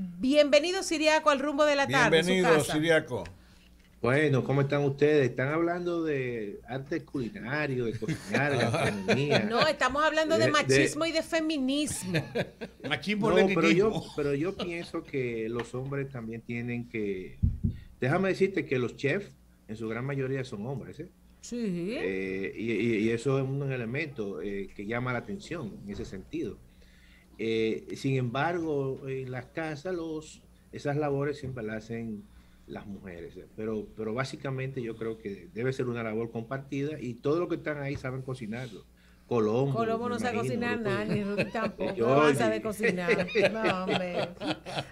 Bienvenido, Siriaco, al rumbo de la tarde. Bienvenido, Siriaco. Bueno, ¿cómo están ustedes? Están hablando de arte culinario, de cocinar, gastronomía. No, estamos hablando de machismo y de feminismo. Machismo, no, leninismo. pero yo pienso que los hombres también tienen que... Déjame decirte que los chefs, en su gran mayoría, son hombres, ¿eh? Sí. Y eso es un elemento que llama la atención en ese sentido. Sin embargo, en las casas esas labores siempre las hacen las mujeres, pero básicamente yo creo que debe ser una labor compartida y todos los que están ahí saben cocinarlo. Colombo me no sabe imagino, cocinar nada, ni Rudy tampoco, no Georgie. sabe cocinar. No, hombre.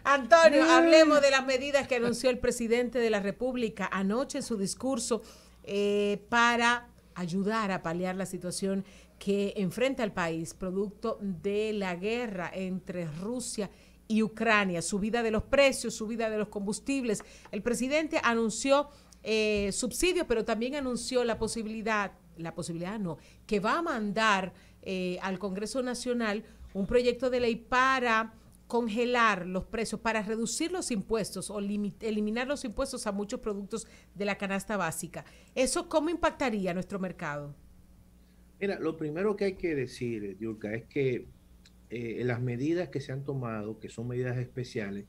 Antonio, hablemos de las medidas que anunció el presidente de la República anoche en su discurso para ayudar a paliar la situación que enfrenta el país producto de la guerra entre Rusia y Ucrania, subida de los precios, subida de los combustibles. El presidente anunció subsidios, pero también anunció la posibilidad no, que va a mandar al Congreso Nacional un proyecto de ley para congelar los precios, para reducir los impuestos o eliminar los impuestos a muchos productos de la canasta básica. ¿Eso cómo impactaría nuestro mercado? Mira, lo primero que hay que decir, Yurka, es que las medidas que se han tomado, que son medidas especiales,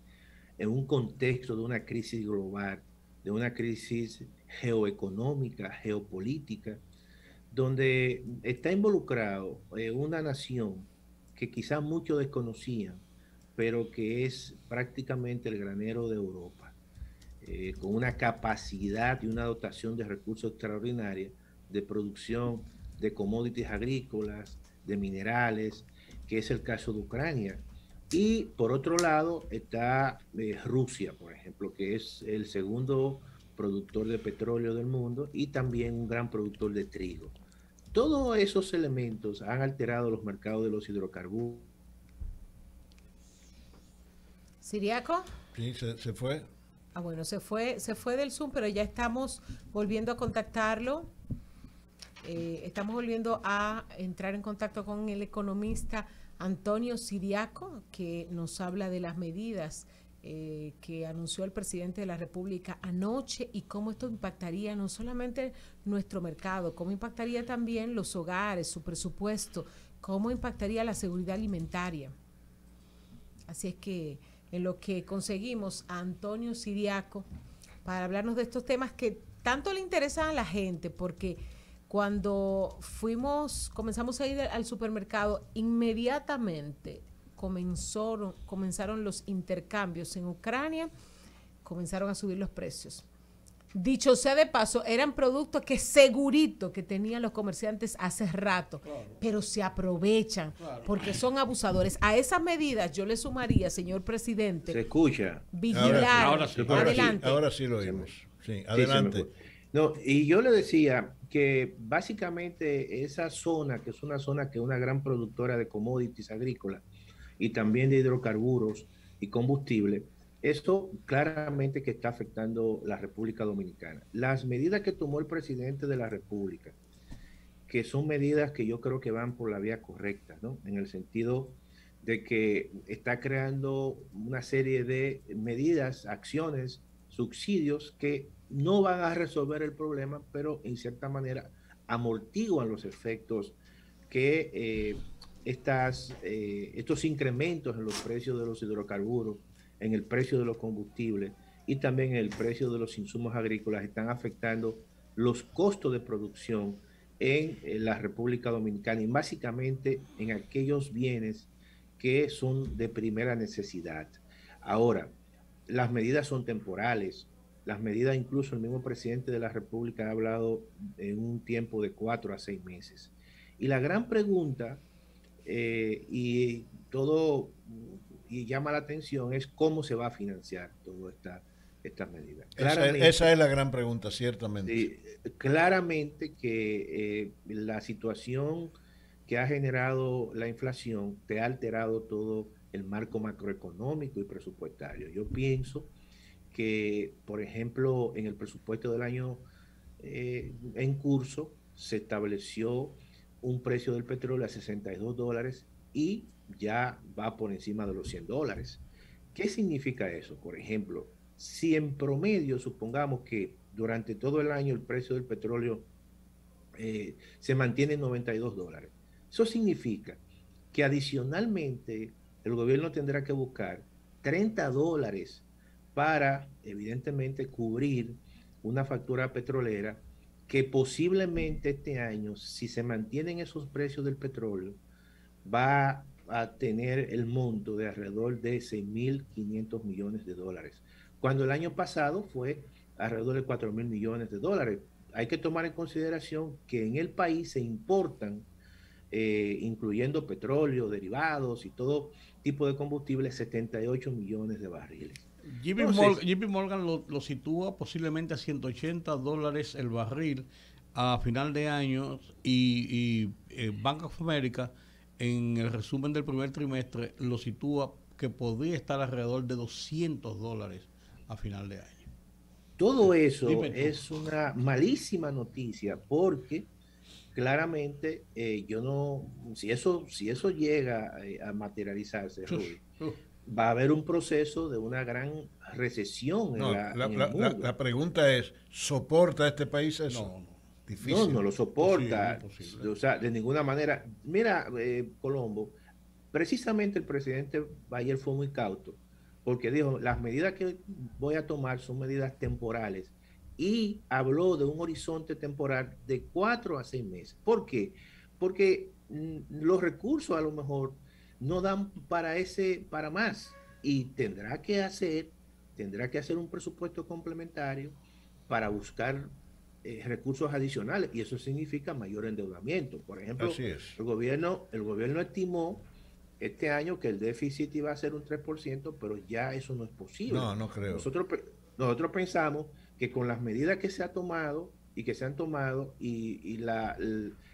en un contexto de una crisis global, de una crisis geoeconómica, geopolítica, donde está involucrado una nación que quizás muchos desconocían, pero que es prácticamente el granero de Europa, con una capacidad y una dotación de recursos extraordinarios de producción de commodities agrícolas, de minerales, que es el caso de Ucrania. Y por otro lado está Rusia, por ejemplo, que es el segundo productor de petróleo del mundo y también un gran productor de trigo. Todos esos elementos han alterado los mercados de los hidrocarburos. ¿Siriaco? Sí, se fue. Ah, bueno, se fue del Zoom, pero ya estamos volviendo a contactarlo. Estamos volviendo a entrar en contacto con el economista Antonio Siriaco, que nos habla de las medidas que anunció el presidente de la República anoche y cómo esto impactaría no solamente nuestro mercado, cómo impactaría también los hogares, su presupuesto, cómo impactaría la seguridad alimentaria. Así es que en lo que conseguimos a Antonio Siriaco para hablarnos de estos temas que tanto le interesan a la gente, porque cuando comenzamos a ir al supermercado, inmediatamente comenzaron los intercambios en Ucrania, comenzaron a subir los precios. Dicho sea de paso, eran productos que segurito que tenían los comerciantes hace rato, claro, pero se aprovechan, claro, porque son abusadores. A esas medidas yo le sumaría, señor presidente, se escucha, vigilar. Ahora sí lo oímos. Sí, adelante. No, y yo le decía que básicamente esa zona, que es una zona que es una gran productora de commodities agrícolas y también de hidrocarburos y combustible, esto claramente que está afectando la República Dominicana. Las medidas que tomó el presidente de la República, que son medidas que yo creo que van por la vía correcta, ¿no? En el sentido de que está creando una serie de medidas, acciones, subsidios que no van a resolver el problema, pero en cierta manera amortiguan los efectos que estos incrementos en los precios de los hidrocarburos, en el precio de los combustibles y también en el precio de los insumos agrícolas están afectando los costos de producción en la República Dominicana y básicamente en aquellos bienes que son de primera necesidad. Ahora, las medidas son temporales. Las medidas, incluso el mismo presidente de la República ha hablado en un tiempo de 4 a 6 meses. Y la gran pregunta, y llama la atención, es cómo se va a financiar todas estas medidas. Esa es la gran pregunta, ciertamente. Claramente que la situación que ha generado la inflación te ha alterado todo el marco macroeconómico y presupuestario. Yo pienso que, por ejemplo, en el presupuesto del año en curso se estableció un precio del petróleo a $62 y ya va por encima de los $100. ¿Qué significa eso? Por ejemplo, si en promedio supongamos que durante todo el año el precio del petróleo se mantiene en $92, eso significa que adicionalmente el gobierno tendrá que buscar $30 para, evidentemente, cubrir una factura petrolera que posiblemente este año, si se mantienen esos precios del petróleo, va a tener el monto de alrededor de 6.500 millones de dólares, cuando el año pasado fue alrededor de 4.000 millones de dólares. Hay que tomar en consideración que en el país se importan, incluyendo petróleo, derivados y todo tipo de combustible, 78 millones de barriles. JP Morgan lo sitúa posiblemente a $180 el barril a final de año y Bank of America en el resumen del primer trimestre lo sitúa que podría estar alrededor de $200 a final de año. Todo eso es una malísima noticia porque claramente yo no, si eso llega a materializarse, Rudy, va a haber un proceso de una gran recesión en el mundo. La pregunta es, ¿soporta este país eso? No. Difícil. No lo soporta. Imposible. O sea, de ninguna manera. Mira, Colombo, precisamente el presidente ayer fue muy cauto, porque dijo, las medidas que voy a tomar son medidas temporales, y habló de un horizonte temporal de 4 a 6 meses. ¿Por qué? Porque los recursos a lo mejor no dan para más, y tendrá que hacer un presupuesto complementario para buscar recursos adicionales, y eso significa mayor endeudamiento. Por ejemplo, el gobierno estimó este año que el déficit iba a ser un 3%, pero ya eso no es posible. No creo. Nosotros pensamos que con las medidas que se han tomado y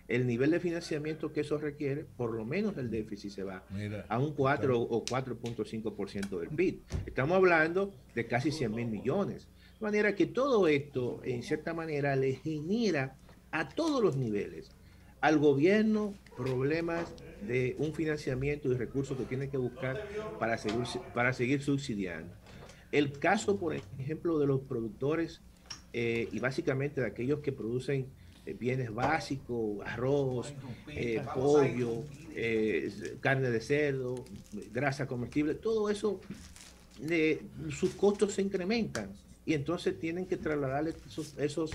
el nivel de financiamiento que eso requiere, por lo menos el déficit se va a un 4 o 4.5% del PIB. Estamos hablando de casi 100.000 millones. De manera que todo esto, en cierta manera, le genera a todos los niveles al gobierno problemas de un financiamiento y recursos que tiene que buscar para seguir subsidiando. El caso, por ejemplo, de los productores y básicamente de aquellos que producen bienes básicos, arroz, pollo, carne de cerdo, grasa comestible, todo eso, sus costos se incrementan. Y entonces tienen que trasladarle esos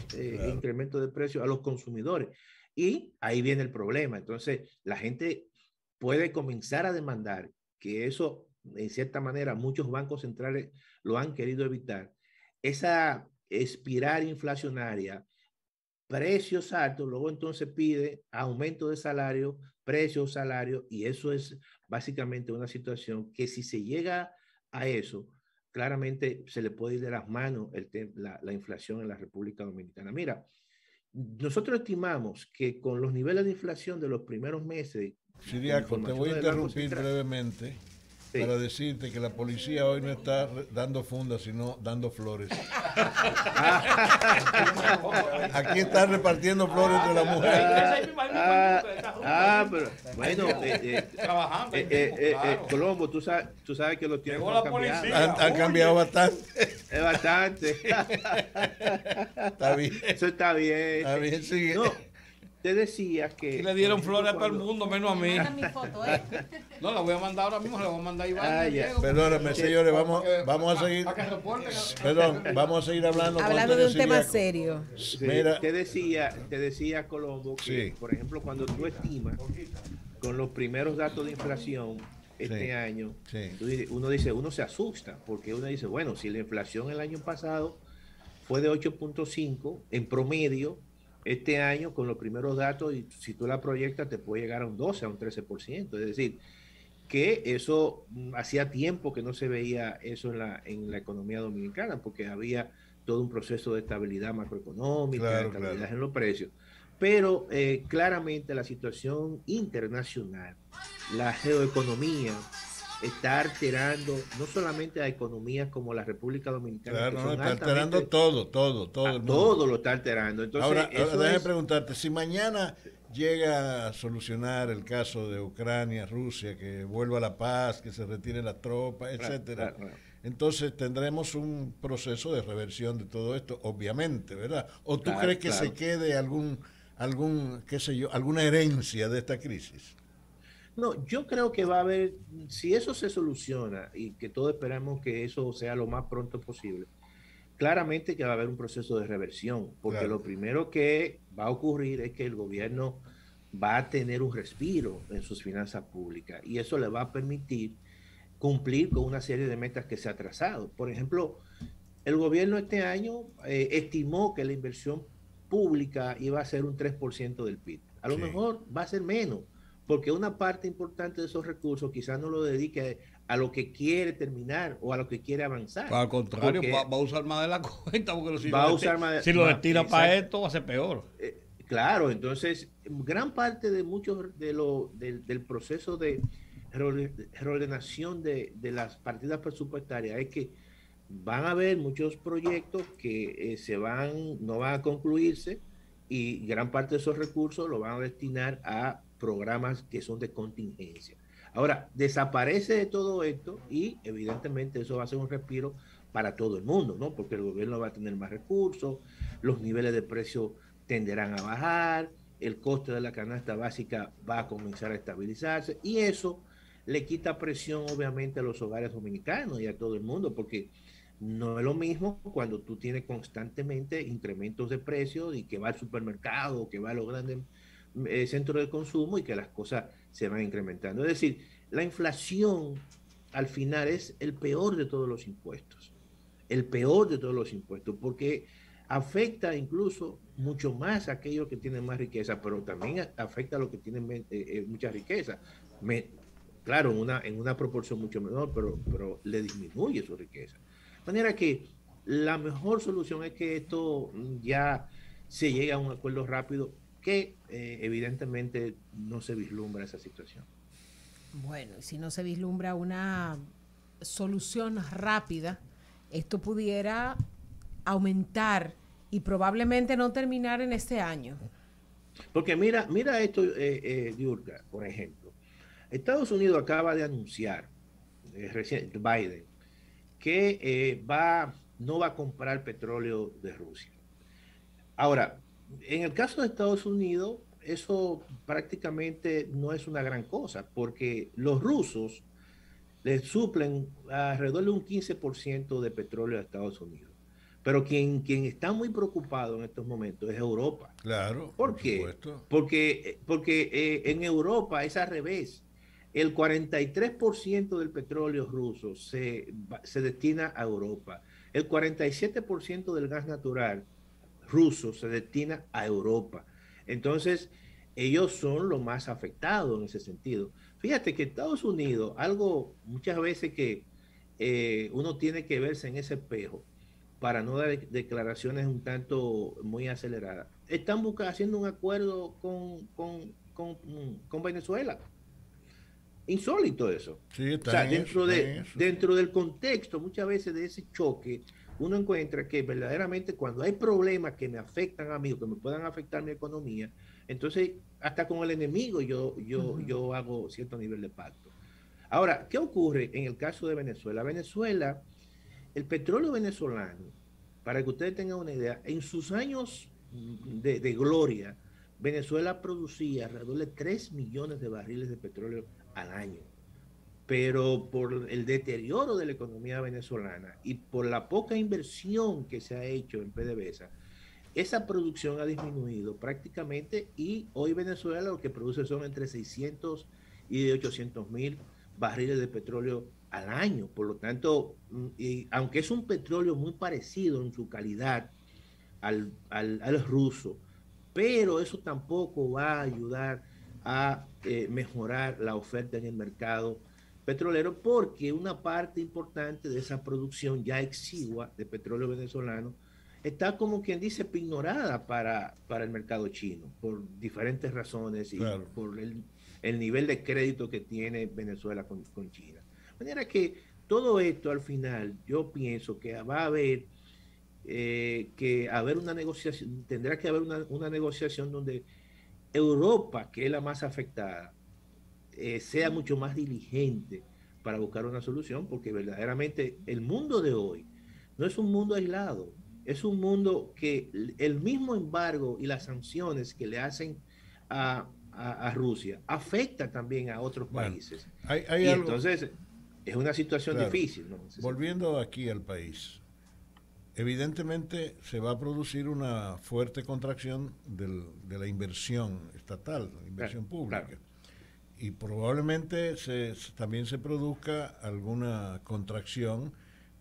incrementos de precios a los consumidores. Y ahí viene el problema. Entonces, la gente puede comenzar a demandar, que eso, en cierta manera, muchos bancos centrales lo han querido evitar, esa espiral inflacionaria, precios altos, luego entonces pide aumento de salario, precios, salario, y eso es básicamente una situación que, si se llega a eso, claramente se le puede ir de las manos la inflación en la República Dominicana. Mira, nosotros estimamos que con los niveles de inflación de los primeros meses... Siriaco, te voy a interrumpir brevemente para decirte que la policía hoy no está dando fundas, sino dando flores. Aquí están repartiendo flores entre las mujeres. Pero bueno, Colombo, tú sabes que los tiempos han cambiado bastante. Es bastante. Está bien. Eso está bien. Está bien, sigue. No, te decía que... Y le dieron flores a todo el mundo, menos a mí. No, la voy a mandar ahora mismo, la voy a mandar a Iván. Perdóname, señores, vamos a seguir. Perdón, vamos a seguir hablando de un tema serio. Sí, mira, te decía Colombo que, por ejemplo, cuando tú estimas con los primeros datos de inflación este año, uno se asusta, porque uno dice, bueno, si la inflación el año pasado fue de 8.5 en promedio, este año con los primeros datos, y si tú la proyectas, te puede llegar a un 12, a un 13%. Es decir, que eso hacía tiempo que no se veía eso en la economía dominicana, porque había todo un proceso de estabilidad macroeconómica, estabilidad en los precios. Pero claramente la situación internacional, la geoeconomía, está alterando no solamente a economías como la República Dominicana. Claro, está alterando todo. Todo lo está alterando. Entonces, ahora déjame preguntarte, si mañana llega a solucionar el caso de Ucrania, Rusia, que vuelva la paz, que se retiren las tropas, etcétera, entonces tendremos un proceso de reversión de todo esto, obviamente, ¿verdad? ¿O tú crees que se quede qué sé yo, alguna herencia de esta crisis? No, yo creo que va a haber, si eso se soluciona y que todos esperamos que eso sea lo más pronto posible, claramente que va a haber un proceso de reversión, porque lo primero que va a ocurrir es que el gobierno va a tener un respiro en sus finanzas públicas y eso le va a permitir cumplir con una serie de metas que se ha trazado. Por ejemplo, el gobierno este año estimó que la inversión pública iba a ser un 3% del PIB. A lo mejor va a ser menos, porque una parte importante de esos recursos quizás no lo dedique a lo que quiere terminar o a lo que quiere avanzar. Al contrario, va a usar más de la cuenta, porque si lo destina para esto va a ser peor. Claro, entonces gran parte de del proceso de reordenación de las partidas presupuestarias es que van a haber muchos proyectos que no van a concluirse y gran parte de esos recursos lo van a destinar a programas que son de contingencia. Ahora, desaparece de todo esto y evidentemente eso va a ser un respiro para todo el mundo, ¿no? Porque el gobierno va a tener más recursos, los niveles de precio tenderán a bajar, el coste de la canasta básica va a comenzar a estabilizarse y eso le quita presión obviamente a los hogares dominicanos y a todo el mundo, porque no es lo mismo cuando tú tienes constantemente incrementos de precios y que va al supermercado, que va a los grandes centros de consumo y que las cosas se van incrementando. Es decir, la inflación al final es el peor de todos los impuestos, porque afecta incluso mucho más a aquellos que tienen más riqueza, pero también afecta a los que tienen mucha riqueza. Claro, en una proporción mucho menor, pero le disminuye su riqueza. De manera que la mejor solución es que esto ya se llegue a un acuerdo rápido, que evidentemente no se vislumbra esa situación. Bueno, si no se vislumbra una solución rápida, esto pudiera aumentar y probablemente no terminar en este año. Porque mira esto, Diurka, por ejemplo. Estados Unidos acaba de anunciar, Biden, que no va a comprar petróleo de Rusia. Ahora, en el caso de Estados Unidos, eso prácticamente no es una gran cosa, porque los rusos le suplen alrededor de un 15% de petróleo a Estados Unidos. Pero quien está muy preocupado en estos momentos es Europa. Claro. ¿Por qué? Porque en Europa es al revés. El 43% del petróleo ruso se destina a Europa. El 47% del gas natural ruso se destina a Europa. Entonces, ellos son los más afectados en ese sentido. Fíjate que Estados Unidos, algo muchas veces que uno tiene que verse en ese espejo para no dar declaraciones un tanto muy aceleradas, están haciendo un acuerdo con Venezuela. Insólito eso. Sí, o sea, dentro del contexto, muchas veces de ese choque, uno encuentra que verdaderamente cuando hay problemas que me afectan a mí o que me puedan afectar mi economía, entonces hasta con el enemigo yo hago cierto nivel de pacto. Ahora, ¿qué ocurre en el caso de Venezuela? Venezuela, el petróleo venezolano, para que ustedes tengan una idea, en sus años de gloria, Venezuela producía alrededor de 3 millones de barriles de petróleo al año. Pero por el deterioro de la economía venezolana y por la poca inversión que se ha hecho en PDVSA, esa producción ha disminuido prácticamente y hoy Venezuela lo que produce son entre 600 y 800 mil barriles de petróleo al año. Por lo tanto, aunque es un petróleo muy parecido en su calidad al ruso, pero eso tampoco va a ayudar a mejorar la oferta en el mercado petrolero, porque una parte importante de esa producción ya exigua de petróleo venezolano está, como quien dice, ignorada para el mercado chino, por diferentes razones y claro, por el nivel de crédito que tiene Venezuela con China. De manera que todo esto al final yo pienso que va a haber una negociación, tendrá que haber una negociación donde Europa, que es la más afectada, sea mucho más diligente para buscar una solución, porque verdaderamente el mundo de hoy no es un mundo aislado, es un mundo que el mismo embargo y las sanciones que le hacen a Rusia afecta también a otros países. Hay y algo, entonces es una situación difícil, ¿no? Volviendo aquí al país, evidentemente se va a producir una fuerte contracción de la inversión estatal, la inversión pública. Claro. Y probablemente también se produzca alguna contracción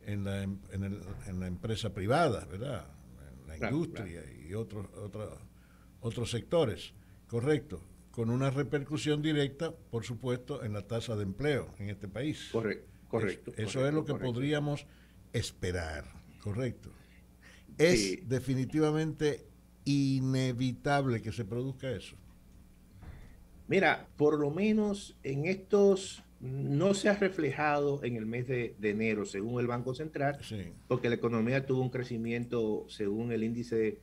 en la empresa privada, ¿verdad? En la industria y otros sectores, correcto, con una repercusión directa, por supuesto, en la tasa de empleo en este país. Correcto. Eso es lo que podríamos esperar, correcto. Es definitivamente inevitable que se produzca eso. Mira, por lo menos en estos no se ha reflejado en el mes de enero, según el Banco Central, porque la economía tuvo un crecimiento, según el índice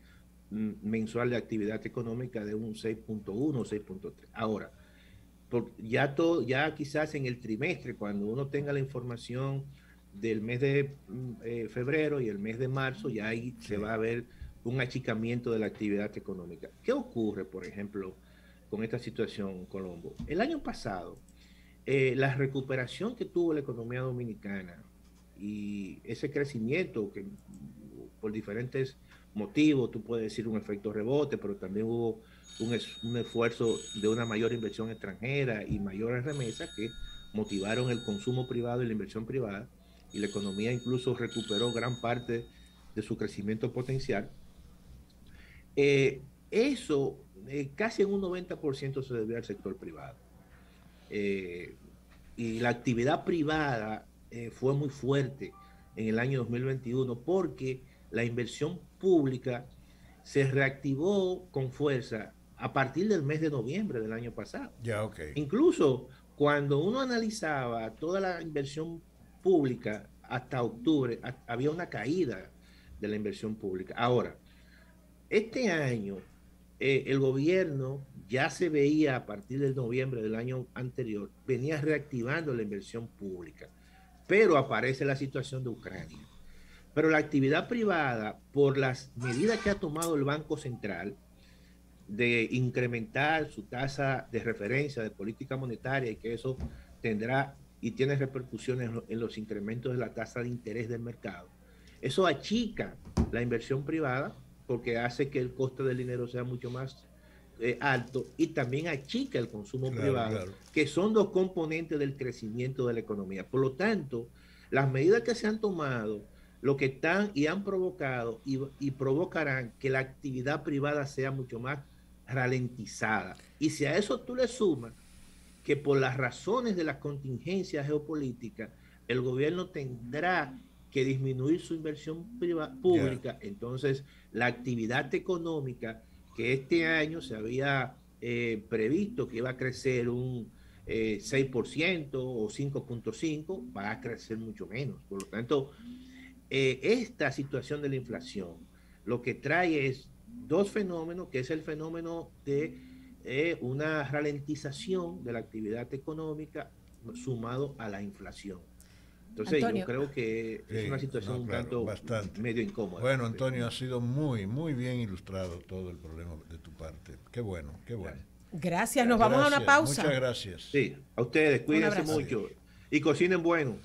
mensual de actividad económica, de un 6.1 o 6.3. Ahora, ya quizás en el trimestre, cuando uno tenga la información del mes de febrero y el mes de marzo, ya ahí se va a ver un achicamiento de la actividad económica. ¿Qué ocurre, por ejemplo, con esta situación, Colombo? El año pasado, la recuperación que tuvo la economía dominicana y ese crecimiento que por diferentes motivos, tú puedes decir un efecto rebote, pero también hubo un esfuerzo de una mayor inversión extranjera y mayores remesas que motivaron el consumo privado y la inversión privada, y la economía incluso recuperó gran parte de su crecimiento potencial. Eso casi en un 90% se debió al sector privado. Y la actividad privada fue muy fuerte en el año 2021 porque la inversión pública se reactivó con fuerza a partir del mes de noviembre del año pasado. Incluso cuando uno analizaba toda la inversión pública hasta octubre, había una caída de la inversión pública. Ahora, este año el gobierno ya se veía a partir del noviembre del año anterior, venía reactivando la inversión pública, pero aparece la situación de Ucrania. Pero la actividad privada, por las medidas que ha tomado el Banco Central de incrementar su tasa de referencia de política monetaria, y que eso tendrá y tiene repercusiones en los incrementos de la tasa de interés del mercado, eso achica la inversión privada porque hace que el costo del dinero sea mucho más alto, y también achica el consumo privado, que son dos componentes del crecimiento de la economía. Por lo tanto, las medidas que se han tomado, lo que están y han provocado y provocarán que la actividad privada sea mucho más ralentizada. Y si a eso tú le sumas que por las razones de las contingencias geopolíticas, el gobierno tendrá que disminuir su inversión pública, entonces la actividad económica que este año se había previsto que iba a crecer un 6% o 5.5%, va a crecer mucho menos. Por lo tanto, esta situación de la inflación lo que trae es dos fenómenos, que es el fenómeno de una ralentización de la actividad económica sumado a la inflación. Entonces, Antonio, yo creo que es una situación un tanto medio incómoda. Bueno, Antonio, ha sido muy, muy bien ilustrado todo el problema de tu parte. Qué bueno, qué bueno. Gracias, nos vamos a una pausa. Muchas gracias. Sí, a ustedes, cuídense mucho y cocinen bueno.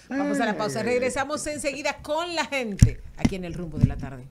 Vamos a la pausa, regresamos enseguida con la gente aquí en El Rumbo de la Tarde.